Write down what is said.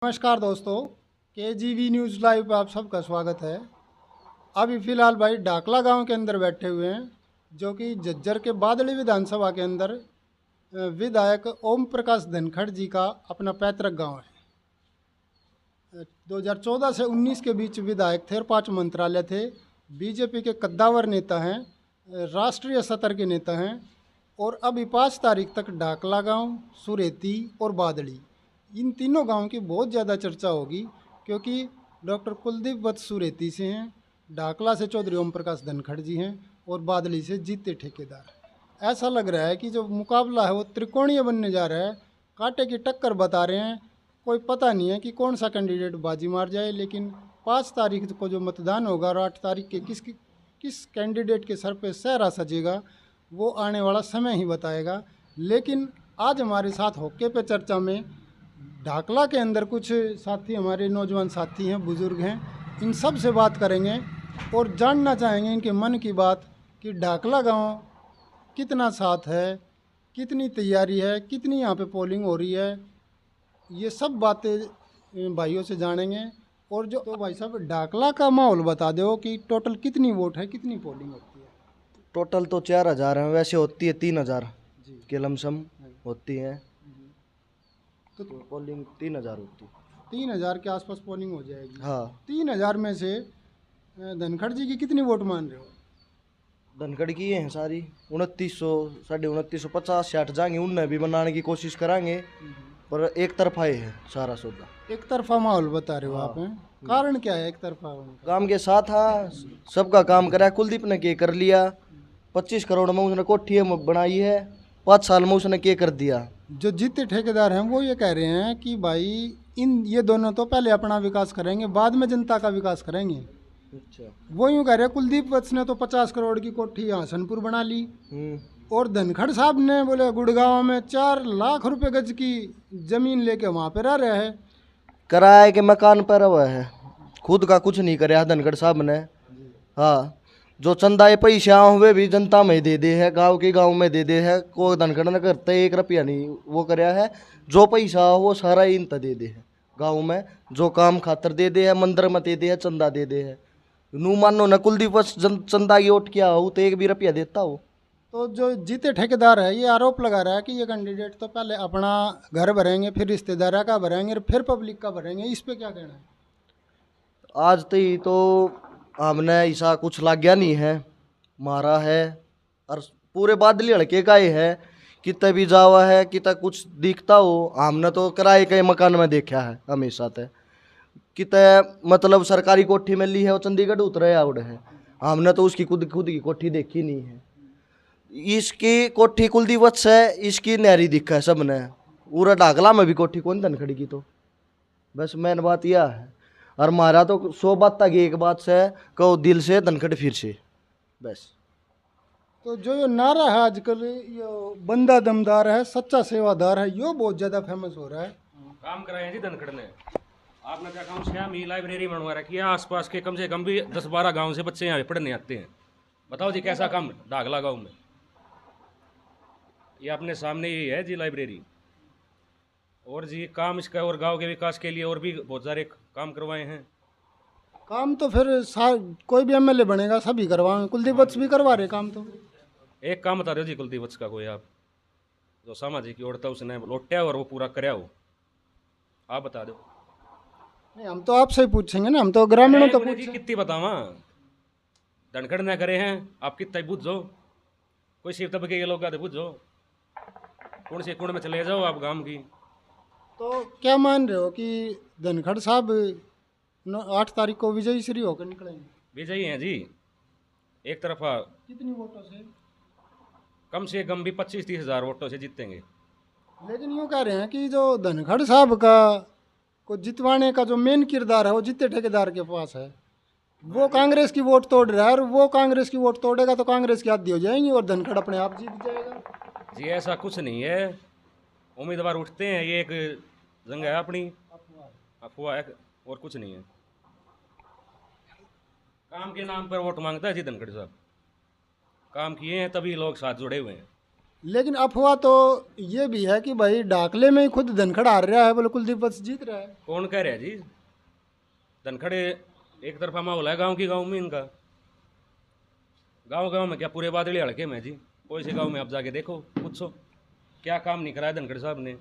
नमस्कार दोस्तों, केजीवी news live पर आप सबका स्वागत है। अभी फ़िलहाल भाई डाकला गांव के अंदर बैठे हुए हैं, जो कि झज्जर के बादली विधानसभा के अंदर विधायक ओम प्रकाश धनखड़ जी का अपना पैतृक गांव है। 2014 से 19 के बीच विधायक थे और 5 मंत्रालय थे। बीजेपी के कद्दावर नेता हैं, राष्ट्रीय स्तर के नेता हैं। और अभी 5 तारीख तक डाकला गांव, सुरेती और बादली, इन तीनों गांव की बहुत ज़्यादा चर्चा होगी, क्योंकि डॉक्टर कुलदीप वत्स सुरेती से हैं, डाकला से चौधरी ओम प्रकाश धनखड़ जी हैं और बादली से जीते ठेकेदार। ऐसा लग रहा है कि जो मुकाबला है वो त्रिकोणीय बनने जा रहा है, कांटे की टक्कर बता रहे हैं। कोई पता नहीं है कि कौन सा कैंडिडेट बाजी मार जाए, लेकिन 5 तारीख को जो मतदान होगा और 8 तारीख के किस कैंडिडेट के सर पे सहरा सजेगा वो आने वाला समय ही बताएगा। लेकिन आज हमारे साथ होके पे चर्चा में डाकला के अंदर कुछ साथी, हमारे नौजवान साथी हैं, बुज़ुर्ग हैं, इन सब से बात करेंगे और जानना चाहेंगे इनके मन की बात कि डाकला गांव कितना साथ है, कितनी तैयारी है, कितनी यहाँ पे पोलिंग हो रही है। ये सब बातें भाइयों से जानेंगे। और जो तो भाई साहब, डाकला का माहौल बता दो कि टोटल कितनी वोट है, कितनी पोलिंग होती है? टोटल तो 4,000 है, वैसे होती है 3,000 जी के लमसम होती है। तो पोलिंग 3,000 होती है। 3,000 के आसपास पोलिंग हो जाएगी। हाँ, 3,000 में से धनखड़ जी की कितनी वोट मान रहे हो? धनखड़ की ये हैं सारी 2900, 2950, 60 जाएंगे। उनने भी बनाने की कोशिश कराएंगे, पर एक तरफा ही है सारा सौदा। एक तरफा माहौल बता रहे हो आप हैं? कारण क्या है एक तरफा उनका? काम के साथ हाँ, सबका काम करा। कुलदीप ने के कर लिया, 25 करोड़ में उसने कोठी बनाई है, 5 साल में उसने के कर दिया। जो जीते ठेकेदार हैं वो ये कह रहे हैं कि भाई ये दोनों तो पहले अपना विकास करेंगे, बाद में जनता का विकास करेंगे। अच्छा। वो यूँ कह रहे हैं, कुलदीप वत्स ने तो 50 करोड़ की कोठी हसनपुर बना ली, और धनखड़ साहब ने बोले गुड़गांव में 4 लाख रुपए गज की जमीन लेके वहाँ पे रह रहे हैं। किराए के मकान पर हुआ है, खुद का कुछ नहीं कराया धनखड़ साहब ने। हाँ, जो चंदा ये पैसा हुए भी जनता में दे दे है, गांव में दे दे है। कोई धनखड़ ने करते 1 रुपया नहीं वो कराया है। जो पैसा हो वो सारा इन दे दे है गांव में, जो काम खातर दे दे है, मंदिर में दे दे है, चंदा दे दे है। नू मानो न कुलदीप चंदा की ओट किया हो तो 1 भी रुपया देता हो। तो जो जीते ठेकेदार है ये आरोप लगा रहा है कि ये कैंडिडेट तो पहले अपना घर भरेंगे, फिर रिश्तेदार का भरेंगे और फिर पब्लिक का भरेंगे। इस पे क्या कहना है? आज तो हमने ऐसा कुछ लाग गया नहीं है, मारा है। और पूरे बादली हड़के का ही है, कितना भी जावा है, कितना कुछ दिखता हो। हमने तो किराए के मकान में देखा है हमेशा तक। कितना मतलब सरकारी कोठी में ली है, वो चंडीगढ़ उतरे आउट है। हमने तो उसकी खुद की कोठी देखी नहीं है। इसकी कोठी कुलदीप वत्स है, इसकी नहरी दिखा है सबने। पूरा डाकला में भी कोठी कौन धनखड़ की, तो बस मेन बात यह है। और मारा तो 100 बात तक एक बात से कहो, दिल से धनखड़ फिर से बस। तो जो ये नारा है आजकल, ये बंदा दमदार है, सच्चा सेवादार है, यो बहुत ज़्यादा फेमस हो रहा है। काम कराए जी धनखड़ ने। आपने क्या काम श्याम ही लाइब्रेरी बनवा रखी है, आसपास के कम से कम भी 10-12 गांव से बच्चे यहाँ पढ़ने आते हैं। बताओ जी कैसा काम डाकला गांव में। ये अपने सामने ही है जी लाइब्रेरी। और जी काम इसका और गांव के विकास के लिए और भी बहुत सारे काम करवाए हैं। काम तो फिर कोई भी एमएलए बनेगा सभी करवाएंगे, कुलदीप वत्स भी करवा रहे काम। तो एक काम बता रहे हो जी कुलदीप वत्स का, कोई आप जो सामाजिक औरता उसने लौटा और वो पूरा कराया हो, आप बता दो। नहीं, हम तो आपसे ही पूछेंगे ना, हम तो ग्रामीणों तो जी कितनी बतावा धनखड़ ने करे हैं, आप कितना ही पूछो। कोई शिव तबके के लोग आते पूछो, कौन से कुंड में चले जाओ आप गांव की। तो क्या मान रहे हो कि धनखड़ साहब 8 तारीख को विजयी श्री होकर निकलेंगे? विजयी हैं जी, एक तरफा कितनी वोटों से? कम से कम भी 25-30 हज़ार वोटों से जीतेंगे। लेकिन यूँ कह रहे हैं कि जो धनखड़ साहब का को जितवाने का जो मेन किरदार है वो जीते ठेकेदार के पास है। वो कांग्रेस की वोट तोड़ रहा है, और वो कांग्रेस की वोट तोड़ेगा तो कांग्रेस की आधी हो जाएंगी और धनखड़ अपने आप जीत जाएगा। जी ऐसा कुछ नहीं है, उम्मीदवार उठते हैं, ये एक जंग है अपनी, अफवाह है और कुछ नहीं है। काम के नाम पर वोट मांगता है जी धनखड़ साहब। काम किए हैं तभी लोग साथ जुड़े हुए हैं। लेकिन अफवाह तो ये भी है कि भाई डाकले में ही खुद धनखड़ हार रहा है, बोले कुलदीप वत्स जीत रहा है। कौन कह रहा है जी? धनखड़े एक तरफा माहौल है गांव की, गांव में इनका गांव में क्या पूरे बादली हड़के में जी? कोई से गांव में आप जाके देखो, पूछो क्या काम नहीं कराया धनखड़ साहब ने।